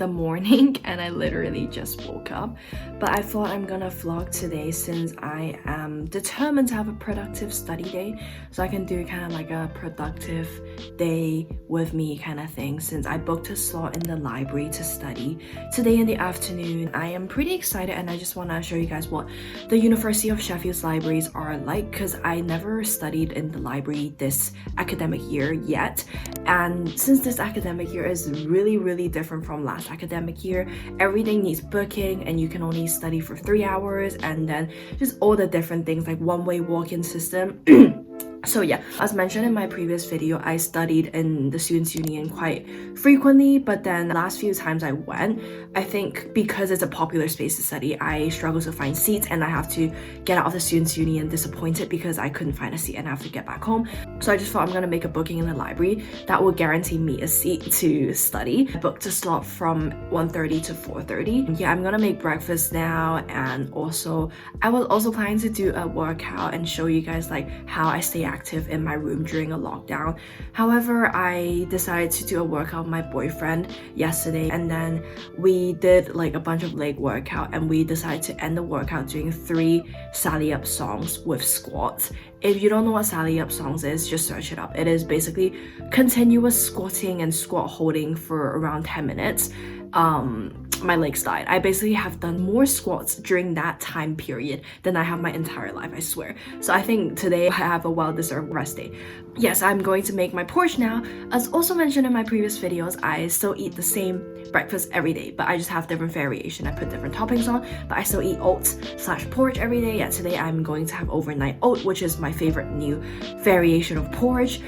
the morning and I literally just woke up. But I thought I'm gonna vlog today since I am determined to have a productive study day, so I can do kind of like a productive day with me kind of thing, since I booked a slot in the library to study today in the afternoon. I am pretty excited and I just want to show you guys what the University of Sheffield's libraries are like, because I never studied in the library this academic year yet. And since this academic year is really different from last academic year, everything needs booking and you can only study for 3 hours, and then just all the different things like one-way walk-in system. So yeah, as mentioned in my previous video, I studied in the Students' Union quite frequently, but then the last few times I went, I think because it's a popular space to study, I struggle to find seats and I have to get out of the Students' Union disappointed because I couldn't find a seat and I have to get back home. So I just thought I'm gonna make a booking in the library that will guarantee me a seat to study. I booked a slot from 1:30 to 4:30. Yeah, I'm gonna make breakfast now, and also I was also planning to do a workout and show you guys like how I stay active in my room during a lockdown. However, I decided to do a workout with my boyfriend yesterday, and then we did like a bunch of leg workout, and we decided to end the workout doing 3 Sally Up songs with squats. If you don't know what Sally Up songs is, just search it up. It is basically continuous squatting and squat holding for around 10 minutes. My legs died. I basically have done more squats during that time period than I have my entire life, I swear. So I think today I have a well-deserved rest day. Yes, I'm going to make my porridge now. As also mentioned in my previous videos, I still eat the same breakfast every day, but I just have different variation. I put different toppings on, but I still eat oats / porridge every day. Yeah, today I'm going to have overnight oat, which is my favorite new variation of porridge.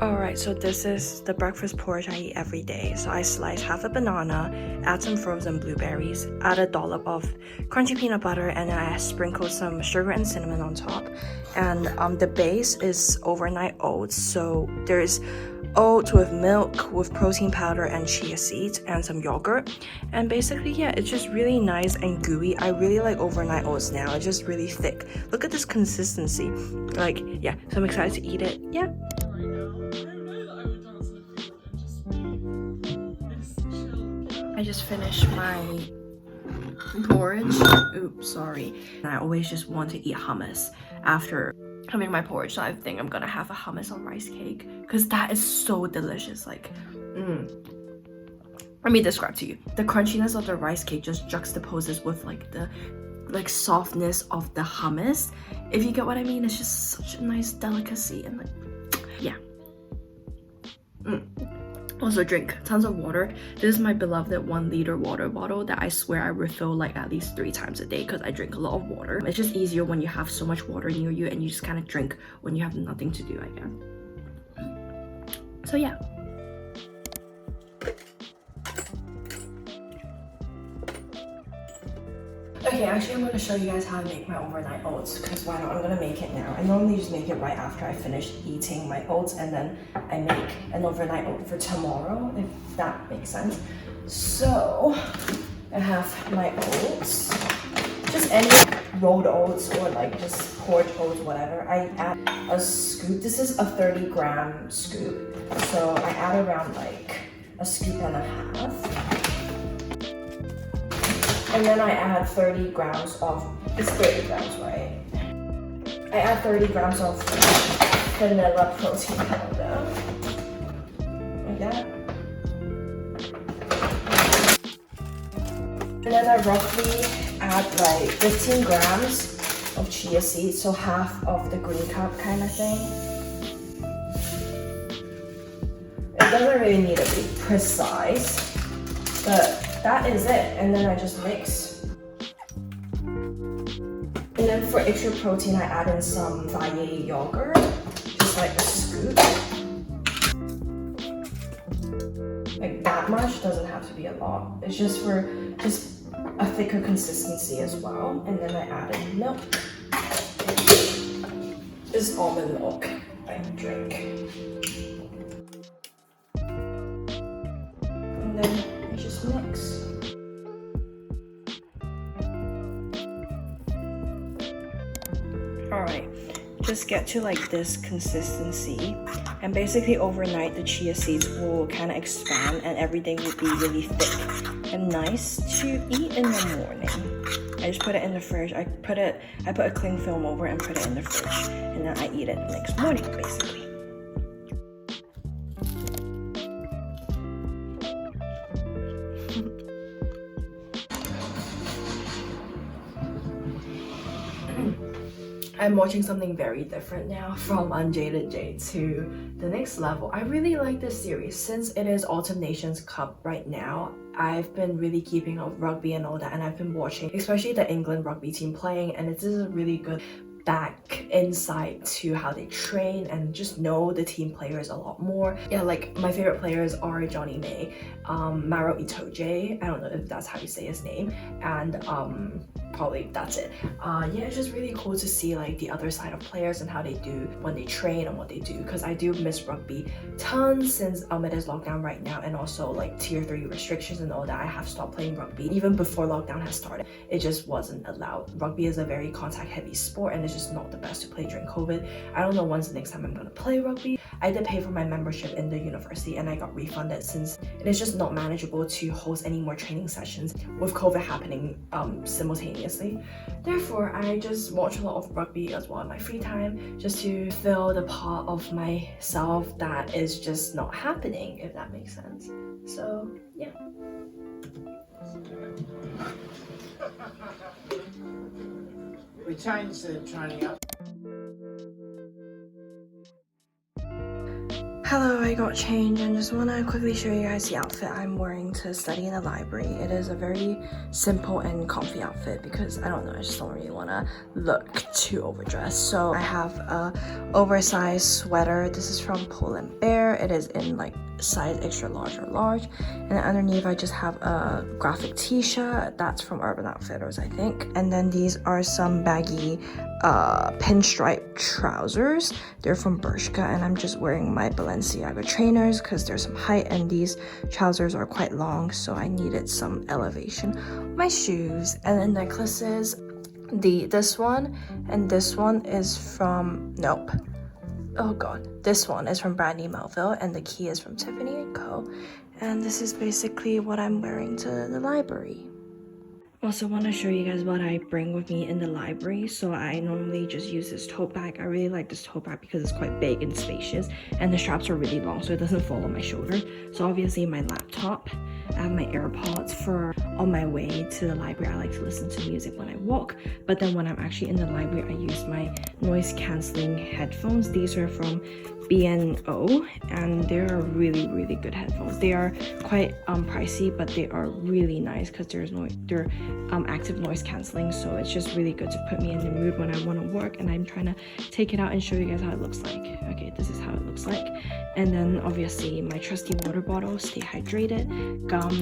Alright, so this is the breakfast porridge I eat every day. So I slice half a banana, add some frozen blueberries, add a dollop of crunchy peanut butter, and then I sprinkle some sugar and cinnamon on top. And the base is overnight oats. So there's oats with milk, with protein powder and chia seeds, and some yogurt. And basically, yeah, it's just really nice and gooey. I really like overnight oats now. It's just really thick. Look at this consistency. Like, yeah, so I'm excited to eat it. Yeah. I just finished my porridge. Oops, sorry. And I always just want to eat hummus after having my porridge, so I think I'm gonna have a hummus on rice cake because that is so delicious. Like, let me describe to you. The crunchiness of the rice cake just juxtaposes with like the softness of the hummus. If you get what I mean, it's just such a nice delicacy, and like, yeah. Also drink tons of water. This is my beloved 1 liter water bottle that I swear I refill like at least 3 times a day because I drink a lot of water. It's just easier when you have so much water near you and you just kind of drink when you have nothing to do, I guess. So yeah. Okay, actually I'm going to show you guys how I make my overnight oats, because why not? I'm going to make it now. I normally just make it right after I finish eating my oats, and then I make an overnight oat for tomorrow, if that makes sense. So I have my oats, just any rolled oats or like just porridge oats, whatever. I add a scoop. This is a 30-gram scoop, so I add around like a scoop and a half. And then I add 30 grams of, it's 30 grams, right? I add 30 grams of vanilla protein powder. Like that. And then I roughly add like 15 grams of chia seeds, so half of the green cup kind of thing. It doesn't really need to be precise, but that is it. And then I just mix. And then for extra protein, I add in some Hiya yogurt, just like a scoop. Like that much, doesn't have to be a lot. It's just for just a thicker consistency as well. And then I add in milk. This is almond milk I drink. And then I just mix. Alright, just get to like this consistency, and basically overnight the chia seeds will kind of expand and everything will be really thick and nice to eat in the morning. I just put it in the fridge. I put a cling film over and put it in the fridge, and then I eat it the next morning basically. I'm watching something very different now, from Unjaded Jade to the next level. I really like this series. Since it is Autumn Nations Cup right now, I've been really keeping up with rugby and all that, and I've been watching especially the England rugby team playing, and this is a really good back insight to how they train and just know the team players a lot more. Yeah, like my favorite players are Johnny May, Maro Itoje, I don't know if that's how you say his name, and probably that's it. Yeah, it's just really cool to see like the other side of players and how they do when they train and what they do, because I do miss rugby tons since it is lockdown right now, and also like tier 3 restrictions and all that. I have stopped playing rugby even before lockdown has started. It just wasn't allowed. Rugby is a very contact heavy sport and it's just not the best to play during COVID. I don't know when's the next time I'm gonna play rugby. I did pay for my membership in the university and I got refunded since it is just not manageable to host any more training sessions with COVID happening simultaneously. Therefore, I just watch a lot of rugby as well in my free time, just to fill the part of myself that is just not happening, if that makes sense. So yeah. We changed the training up. Hello, I got changed and just want to quickly show you guys the outfit I'm wearing to study in the library. It is a very simple and comfy outfit because I don't know, I just don't really want to look too overdressed. So I have a oversized sweater. This is from Pull and Bear. It is in like size extra large or large, and then underneath I just have a graphic t-shirt that's from Urban Outfitters, I think, and then these are some baggy pinstripe trousers. They're from Bershka, and I'm just wearing my Balenciaga trainers because there's some height and these trousers are quite long, so I needed some elevation on my shoes. And then necklaces, this one and this one is from this one is from Brandy Melville, and the key is from Tiffany & Co. And this is basically what I'm wearing to the library. Also want to show you guys what I bring with me in the library. So I normally just use this tote bag. I really like this tote bag because it's quite big and spacious, and the straps are really long so it doesn't fall on my shoulder. So obviously my laptop, I have my AirPods for on my way to the library. I like to listen to music when I walk, but then when I'm actually in the library I use my noise cancelling headphones. These are from B&O and they're really good headphones. They are quite pricey, but they are really nice because they're active noise cancelling, so it's just really good to put me in the mood when I want to work. And I'm trying to take it out and show you guys how it looks like. Okay, this is how it looks like. And then obviously my trusty water bottle, stay hydrated, gum,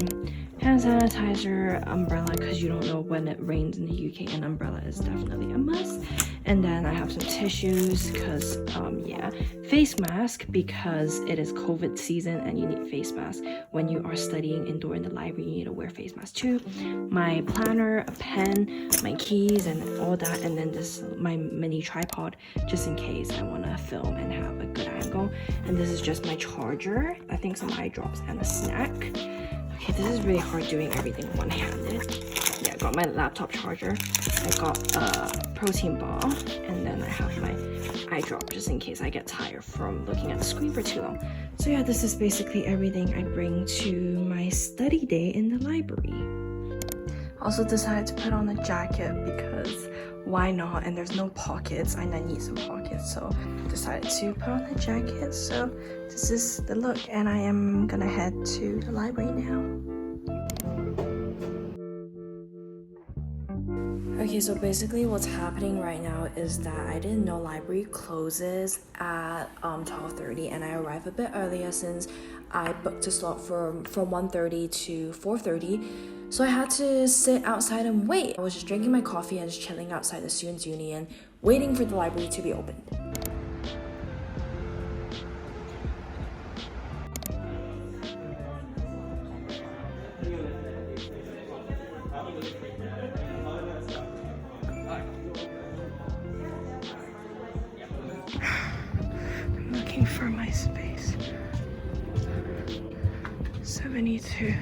hand sanitizer, umbrella because you don't know when it rains in the UK, and umbrella is definitely a must. And then I have some tissues because yeah, face mask because it is COVID season and you need face mask when you are studying indoor in the library. You need to wear face mask too. My planner, a pen, my keys and all that, and then this my mini tripod just in case I want to film and have a good angle. And this is just my charger, I think some eye drops and a snack. Okay, this is really hard doing everything one-handed. Yeah, I got my laptop charger, I got a protein bar, and then I have my eye drop just in case I get tired from looking at the screen for too long. So yeah, this is basically everything I bring to my study day in the library. Also decided to put on a jacket because why not, and there's no pockets and I need some pockets, so decided to put on a jacket. So this is the look, and I am gonna head to the library now. Okay, so basically what's happening right now is that I didn't know library closes at 12:30, and I arrived a bit earlier since I booked a slot from 1:30 to 4:30. So I had to sit outside and wait. I was just drinking my coffee and just chilling outside the Students' Union, waiting for the library to be opened. I'm looking for my space. 72.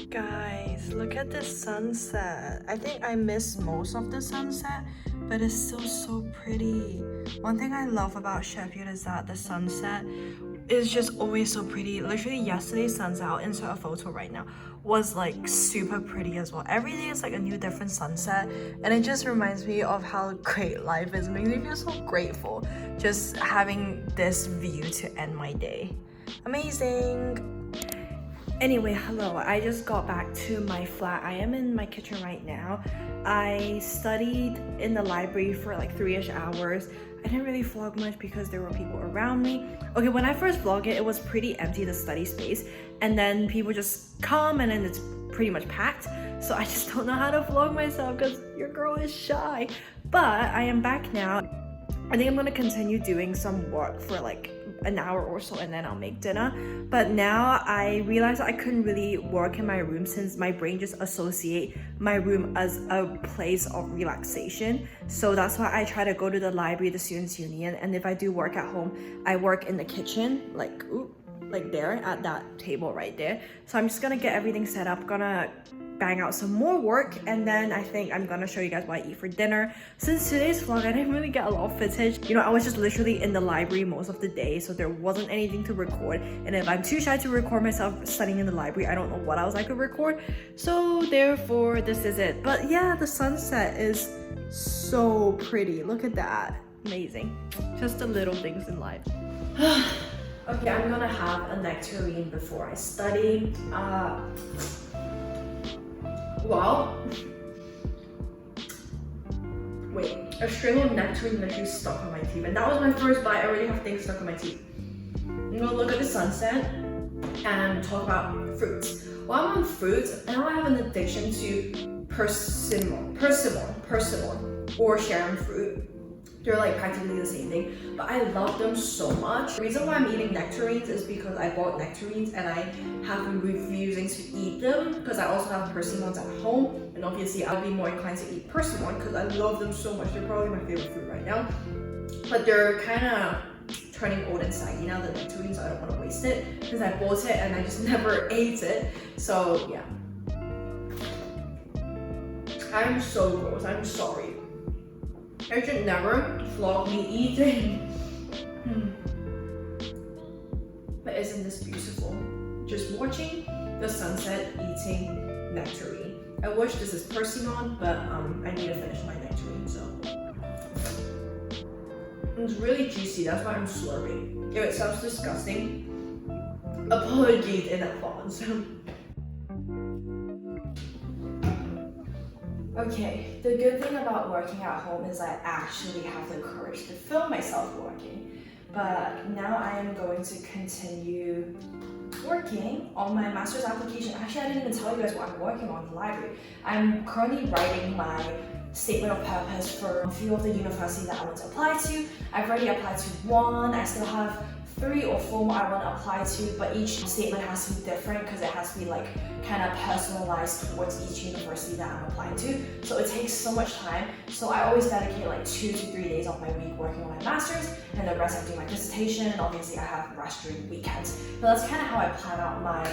Guys, look at this sunset. I think I missed most of the sunset, but it's still so pretty. One thing I love about Sheffield is that the sunset is just always so pretty. Literally yesterday's sunset, I'll insert a photo right now, was like super pretty as well. Every day is like a new different sunset, and it just reminds me of how great life is. It makes me feel so grateful just having this view to end my day. Amazing. Anyway, hello, I just got back to my flat. I am in my kitchen right now. I studied in the library for like 3-ish hours. I didn't really vlog much because there were people around me. Okay, when I first vlogged it, it was pretty empty, the study space. And then people just come and then it's pretty much packed. So I just don't know how to vlog myself because your girl is shy. But I am back now. I think I'm gonna continue doing some work for like an hour or so and then I'll make dinner. But now I realized I couldn't really work in my room since my brain just associate my room as a place of relaxation. So that's why I try to go to the library, the Students' Union, and if I do work at home, I work in the kitchen, like there at that table right there. So I'm just gonna get everything set up, gonna bang out some more work, and then I think I'm gonna show you guys what I eat for dinner. Since today's vlog, I didn't really get a lot of footage. You know, I was just literally in the library most of the day, so there wasn't anything to record. And if I'm too shy to record myself studying in the library, I don't know what else I could record. So therefore, this is it. But yeah, the sunset is so pretty. Look at that. Amazing. Just the little things in life. Okay, I'm gonna have a nectarine before I study. Well, wait, a string of nectarine literally stuck on my teeth, and that was my first bite. I already have things stuck on my teeth. I'm gonna look at the sunset and talk about fruits. While I'm on fruits, now I have an addiction to persimmon, or Sharon fruit. They're like practically the same thing, but I love them so much. The reason why I'm eating nectarines is because I bought nectarines and I have been refusing to eat them because I also have persimmons at home, and obviously I'll be more inclined to eat persimmon because I love them so much. They're probably my favorite fruit right now, but they're kind of turning old and saggy now, the nectarines, so I don't want to waste it because I bought it and I just never ate it. So yeah, I'm so gross, I'm sorry. I should never vlog me eating. But isn't this beautiful? Just watching the sunset, eating nectarine. I wish this is persimmon, but I need to finish my nectarine, so. It's really juicy, that's why I'm slurping. If it sounds disgusting, apologies in advance. Okay, the good thing about working at home is I actually have the courage to film myself working. But now I am going to continue working on my master's application. Actually, I didn't even tell you guys what I'm working on in the library. I'm currently writing my statement of purpose for a few of the universities that I want to apply to. I've already applied to one. I still have 3 or 4 more I want to apply to, but each statement has to be different because it has to be like kind of personalized towards each university that I'm applying to. So it takes so much time. So I always dedicate like 2 to 3 days of my week working on my master's, and the rest I do my dissertation, and obviously I have rest during weekends. So that's kind of how I plan out my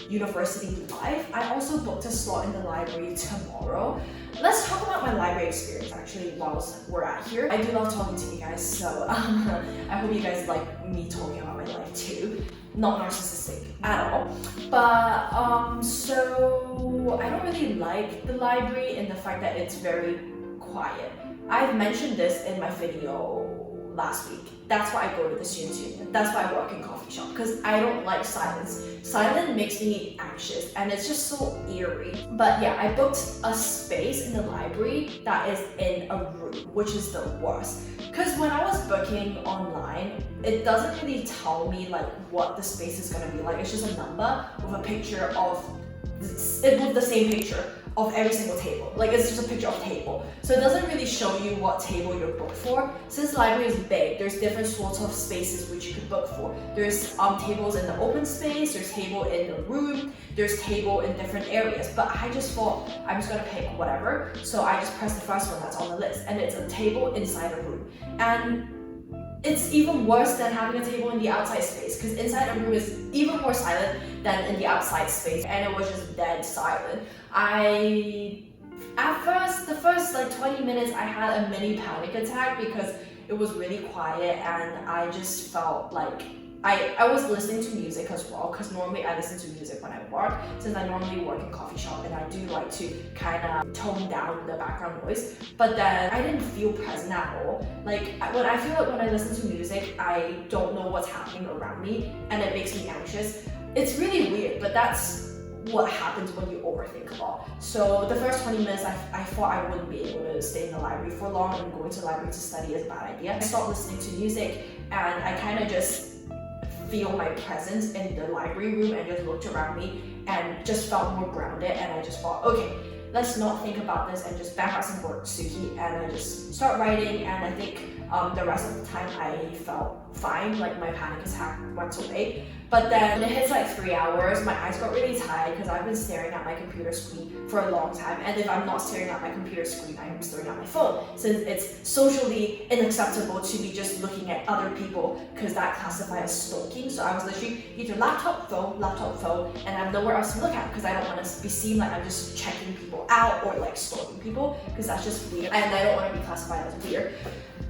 university life. I also booked a slot in the library tomorrow. Let's talk about my library experience actually whilst we're at here. I do love talking to you guys, so I hope you guys like me talking about my life too. Not narcissistic at all. But so I don't really like the library in the fact that it's very quiet. I've mentioned this in my video last week. That's why I go to the Students' Union. That's why I work in coffee shop, because I don't like silence. Silence makes me anxious and it's just so eerie. But yeah, I booked a space in the library that is in a room, which is the worst. Because when I was booking online, it doesn't really tell me like what the space is gonna be like. It's just a number with a picture of, with the same picture of every single table. Like it's just a picture of a table. So it doesn't really show you what table you're booked for. Since the library is big, there's different sorts of spaces which you could book for. There's tables in the open space, there's table in the room, there's table in different areas. But I just thought I'm just gonna pick whatever. So I just pressed the first one that's on the list, and it's a table inside a room. And it's even worse than having a table in the outside space, because inside a room is even more silent than in the outside space, and it was just dead silent. The first like 20 minutes, I had a mini panic attack because it was really quiet, and I just felt like I was listening to music as well, because normally I listen to music when I work, since I normally work in coffee shop and I do like to kind of tone down the background noise. But then I didn't feel present at all. Like I feel like when I listen to music, I don't know what's happening around me, and it makes me anxious. It's really weird, but that's what happens when you overthink a lot. So the first 20 minutes, I thought I wouldn't be able to stay in the library for long, and going to the library to study is a bad idea. I stopped listening to music, and I kind of just feel my presence in the library room and just looked around me and just felt more grounded. And I just thought, okay, let's not think about this and just back out some work, Suki. And I just start writing, and I think the rest of the time I felt fine, like my panic attack went away. But then when it hits like 3 hours, my eyes got really tired because I've been staring at my computer screen for a long time. And if I'm not staring at my computer screen, I'm staring at my phone, since it's socially unacceptable to be just looking at other people, because that classifies as stalking. So I was literally either laptop, phone, and I have nowhere else to look at, because I don't want to be seen like I'm just checking people out or like stalking people, because that's just weird, and I don't want to be classified as weird.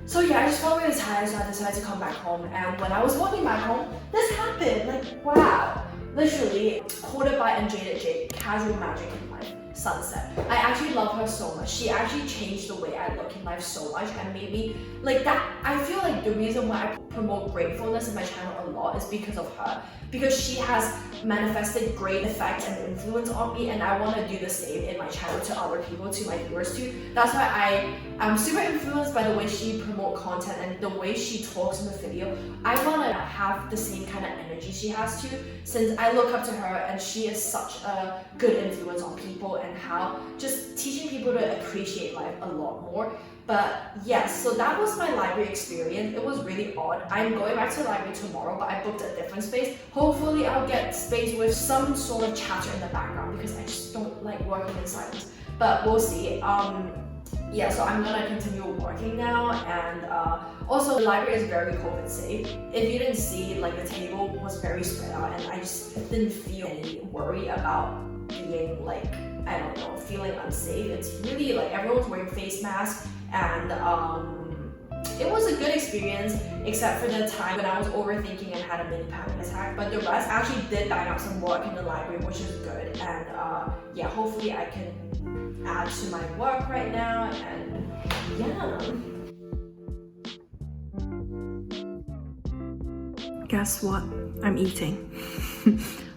So yeah, I just felt really tired, so I decided to come back home. And when I was walking back home, this happened. Like, wow. Literally, quoted by and Jaded Jade, casual magic in life, sunset. I actually love her so much. She actually changed the way I look in life so much, and made me like that. I feel like the reason why I promote gratefulness in my channel a lot is because of her. Because she has manifested great effect and influence on me, and I want to do the same in my channel to other people, to my viewers too. That's why I am super influenced by the way she promotes content and the way she talks in the video. I want to have the same kind of energy she has too, since I look up to her and she is such a good influence on people, and how just teaching people to appreciate life a lot more. But yes, so that was my library experience. It was really odd. I'm going back to the library tomorrow, but I booked a different space. Hopefully I'll get space with some sort of chatter in the background, because I just don't like working in silence. But we'll see. Yeah, so I'm gonna continue working now, and also the library is very COVID safe. If you didn't see, like the table was very spread out, and I just didn't feel any worry about being like, I don't know, feeling unsafe. It's really like everyone's wearing face masks, and it was a good experience, except for the time when I was overthinking and had a mini panic attack. But the rest actually did bang out some work in the library, which is good. And yeah, hopefully I can add to my work right now, and yeah. Guess what? I'm eating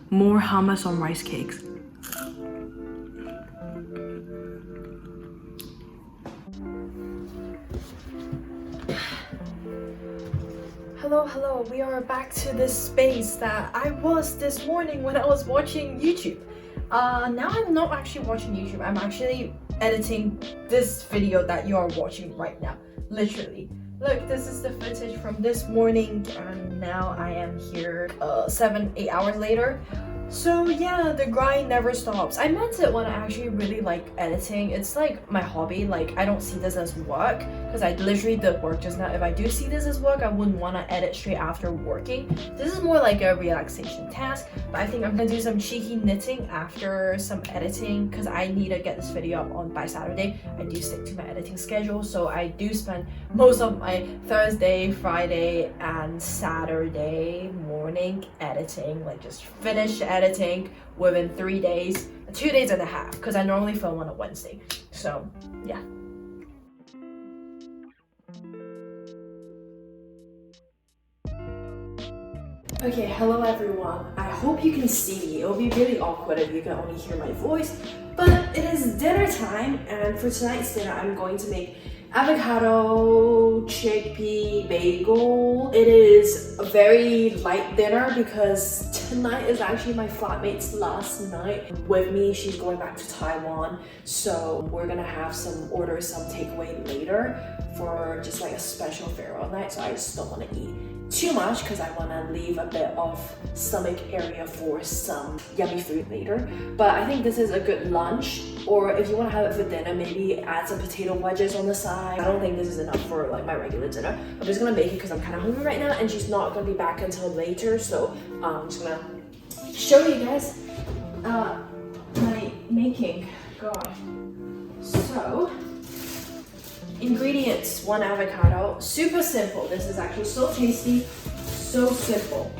more hummus on rice cakes. Hello, we are back to this space that I was this morning when I was watching YouTube. Now I'm not actually watching YouTube, I'm actually editing this video that you are watching right now, literally. Look, this is the footage from this morning, and now I am here 7-8 hours later. So yeah, the grind never stops. I meant it when I actually really like editing. It's like my hobby. Like, I don't see this as work, because I literally did work just now. If I do see this as work, I wouldn't want to edit straight after working. This is more like a relaxation task, but I think I'm gonna do some cheeky knitting after some editing, because I need to get this video up by Saturday. I do stick to my editing schedule, so I do spend most of my Thursday, Friday, and Saturday morning editing, like just finish editing within 3 days, 2 days and a half, because I normally film on a Wednesday. So yeah. Okay, hello everyone. I hope you can see me. It'll be really awkward if you can only hear my voice, but it is dinner time, and for tonight's dinner I'm going to make avocado chickpea bagel. It is a very light dinner because tonight is actually my flatmate's last night with me. She's going back to Taiwan, so we're gonna have order some takeaway later for just like a special farewell night. So I just don't want to eat too much because I want to leave a bit of stomach area for some yummy food later. But I think this is a good lunch, or if you want to have it for dinner, maybe add some potato wedges on the side. I don't think this is enough for like my regular dinner. I'm just gonna make it because I'm kind of hungry right now and she's not gonna be back until later, so I'm just gonna show you guys my making. God. So ingredients: 1 avocado, super simple. This is actually so tasty, so simple.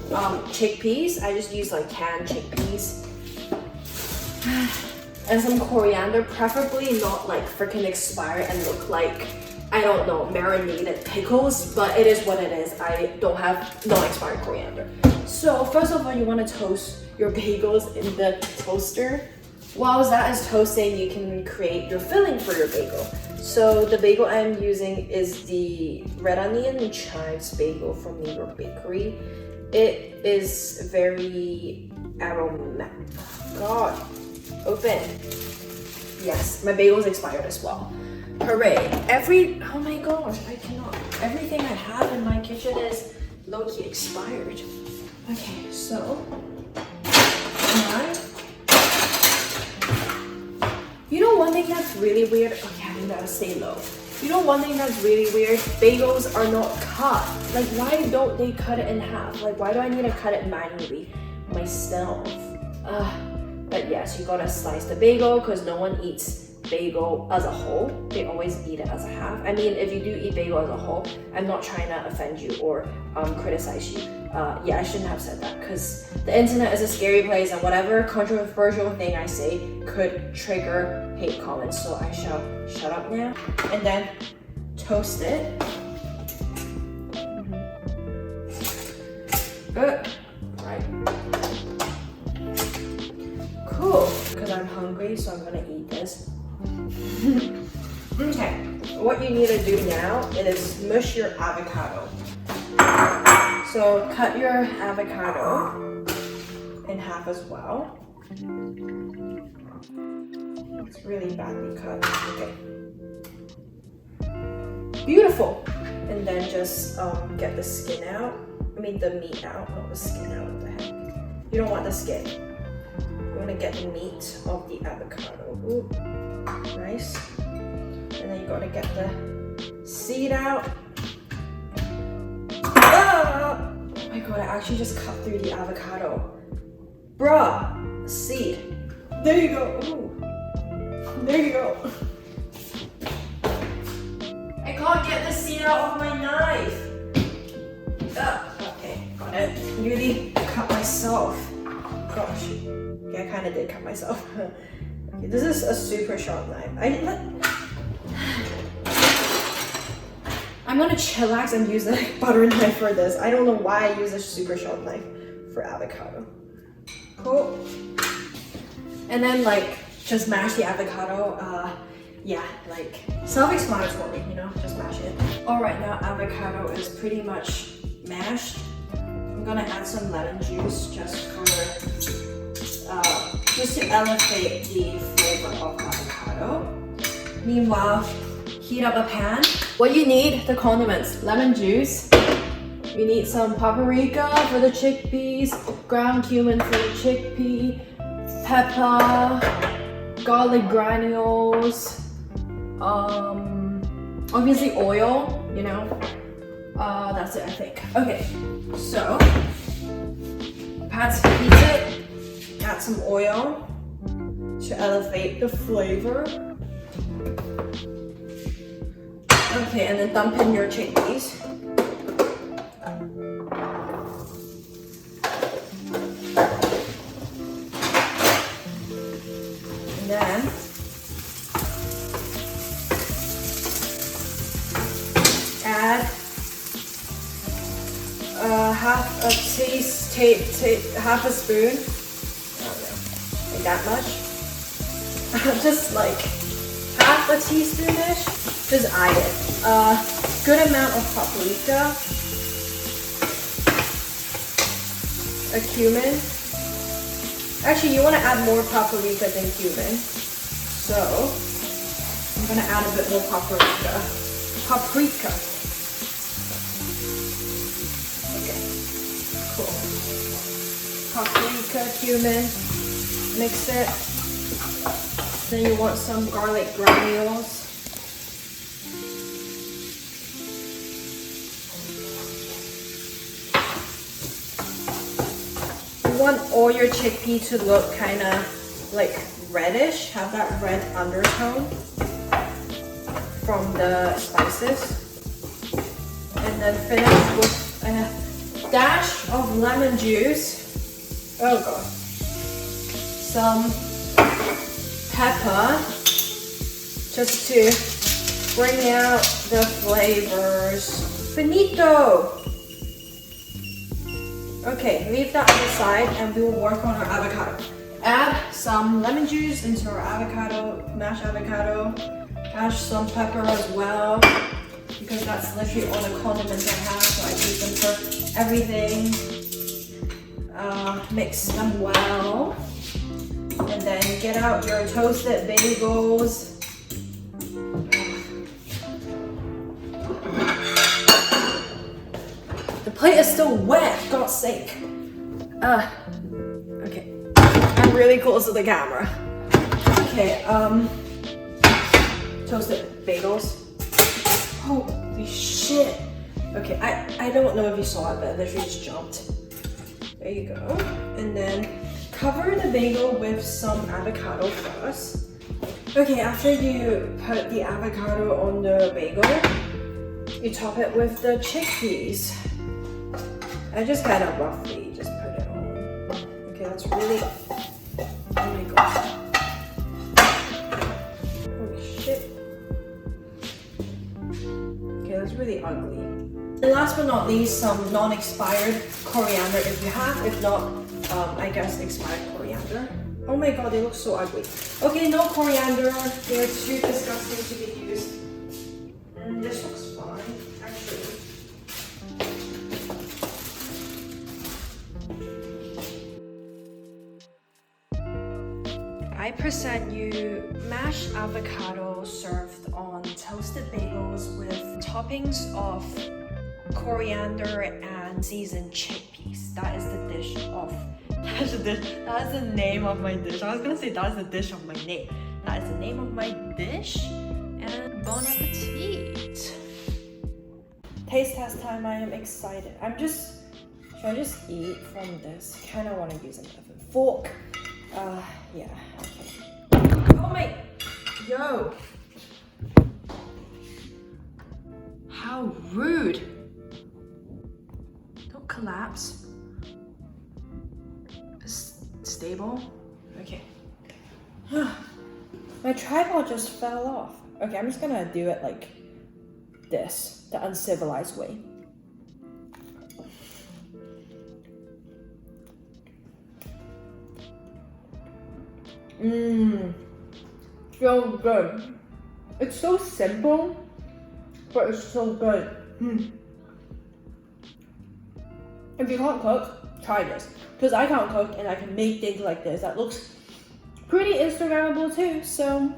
Chickpeas, I just use like canned chickpeas. And some coriander, preferably not like freaking expired and look like, I don't know, marinated pickles, but it is what it is. I don't have non-expired coriander. So first of all, you want to toast your bagels in the toaster. While that is toasting, you can create your filling for your bagel. So the bagel I'm using is the red onion chives bagel from New York Bakery. It is very aromatic. God, open. Yes, my bagel is expired as well. Hooray! Oh my gosh, I cannot. Everything I have in my kitchen is low-key expired. Okay, so you know one thing that's really weird? Okay, I gotta stay low. You know one thing that's really weird? Bagels are not cut. Like, why don't they cut it in half? Like, why do I need to cut it manually myself? But yes, you gotta slice the bagel because no one eats bagel as a whole. They always eat it as a half. I mean, if you do eat bagel as a whole, I'm not trying to offend you or criticize you. Yeah, I shouldn't have said that because the internet is a scary place and whatever controversial thing I say could trigger hate comments. So I shall shut up now. And then toast it. Good. Right. Cool. Because I'm hungry, so I'm gonna eat this. Okay, what you need to do now is mush your avocado. So cut your avocado in half as well. It's really badly cut. Okay. Beautiful. And then just get the skin out. I mean the meat out, not the skin out. What the heck? You don't want the skin. You want to get the meat of the avocado. Ooh, nice. And then you gotta get the seed out. Ah! Oh my god, I actually just cut through the avocado. Bruh, seed. There you go. Ooh. There you go. I can't get the seed out of my knife. Okay, got it. Really cut myself. Gosh. Yeah, I kind of did cut myself. Okay, this is a super sharp knife. I'm gonna chillax and use a butter knife for this. I don't know why I use a super sharp knife for avocado. Cool. And then like just mash the avocado. Yeah, like self-explanatory, you know, just mash it. All right, now avocado is pretty much mashed. I'm gonna add some lemon juice just to elevate the flavor of avocado. Meanwhile, heat up a pan. What you need, the condiments: lemon juice. You need some paprika for the chickpeas, ground cumin for the chickpea, pepper, garlic granules, obviously oil, you know. That's it, I think. Okay, so pan's heated. Add some oil to elevate the flavor. Okay, and then dump in your chickpeas. And then add half a spoon. Like that much. Just like half a teaspoonish just add it. Good amount of paprika, a cumin. Actually, you want to add more paprika than cumin. So, I'm going to add a bit more paprika. Okay, cool. Paprika, cumin, mix it. Then you want some garlic granules. You want all your chickpea to look kind of like reddish, have that red undertone from the spices. And then finish with a dash of lemon juice. Oh god. Some pepper, just to bring out the flavors. Finito! Okay, leave that on the side and we will work on our avocado. Add some lemon juice into our avocado, mashed avocado. Add some pepper as well, because that's literally all the condiments I have, so I use them for everything. Mix them well. And then get out your toasted bagels. The plate is still wet, for God's sake. Okay. I'm really close to the camera. Okay, toasted bagels. Holy shit. Okay, I don't know if you saw it, but I literally just jumped. There you go. And then cover the bagel with some avocado first. Okay, after you put the avocado on the bagel, you top it with the chickpeas. I just kind of roughly just put it on. Okay, that's really, oh my god. Holy shit. Okay, that's really ugly. And last but not least, some non-expired coriander if you have. If not, I guess expired coriander. Oh my god, they look so ugly. Okay, no coriander. They're too disgusting to be used. This looks fine, actually. I present you mashed avocado served on toasted bagels with toppings of coriander and seasoned chickpeas. That is the dish of, that is the name of my dish. I was gonna say that is the dish of my name. That is the name of my dish. And bon appetit. Taste test time, I am excited. Should I just eat from this? Kinda wanna use a fork. Yeah, okay. Oh my, yo. How rude. Don't collapse. Stable. Okay. My tripod just fell off. Okay, I'm just gonna do it like this, the uncivilized way. So good. It's so simple, but it's so good. If you can't cook, try this. Because I can't cook and I can make things like this. That looks pretty Instagrammable too, so.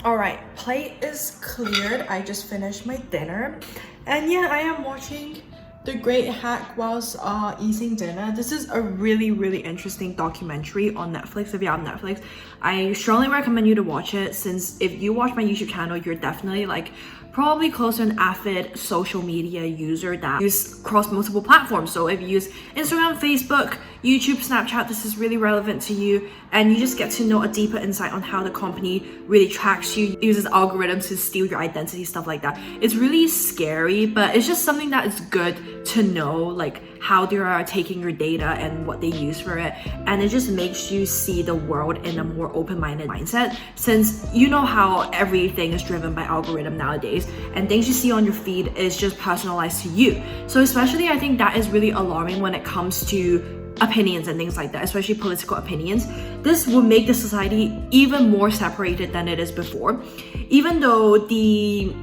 Alright, plate is cleared. I just finished my dinner. And yeah, I am watching The Great Hack whilst eating dinner. This is a really, really interesting documentary on Netflix. If you have Netflix, I strongly recommend you to watch it, since if you watch my YouTube channel, you're definitely like probably close to an avid social media user that use across multiple platforms. So if you use Instagram, Facebook, YouTube, Snapchat, this is really relevant to you, and you just get to know a deeper insight on how the company really tracks you, uses algorithms to steal your identity, stuff like that. It's really scary, but it's just something that is good to know, like how they are taking your data and what they use for it. And it just makes you see the world in a more open-minded mindset, since you know how everything is driven by algorithm nowadays, and things you see on your feed is just personalized to you. So especially I think that is really alarming when it comes to opinions and things like that, especially political opinions, this will make the society even more separated than it is before. Even though the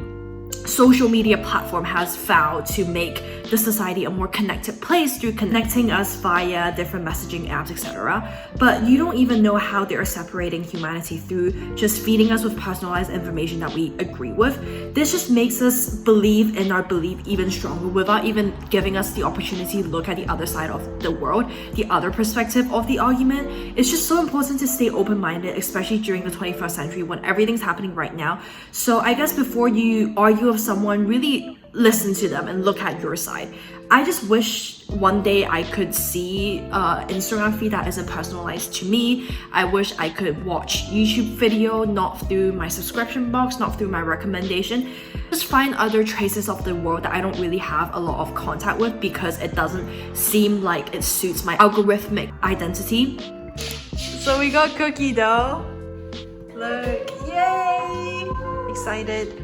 social media platform has vowed to make the society a more connected place through connecting us via different messaging apps, etc. But you don't even know how they are separating humanity through just feeding us with personalized information that we agree with. This just makes us believe in our belief even stronger without even giving us the opportunity to look at the other side of the world, the other perspective of the argument. It's just so important to stay open-minded, especially during the 21st century when everything's happening right now. So I guess before you argue with someone, really listen to them and look at your side. I just wish one day I could see Instagram feed that isn't personalized to me. I wish I could watch YouTube video not through my subscription box, not through my recommendation. Just find other traces of the world that I don't really have a lot of contact with because it doesn't seem like it suits my algorithmic identity. So we got cookie dough. Look, yay! Excited.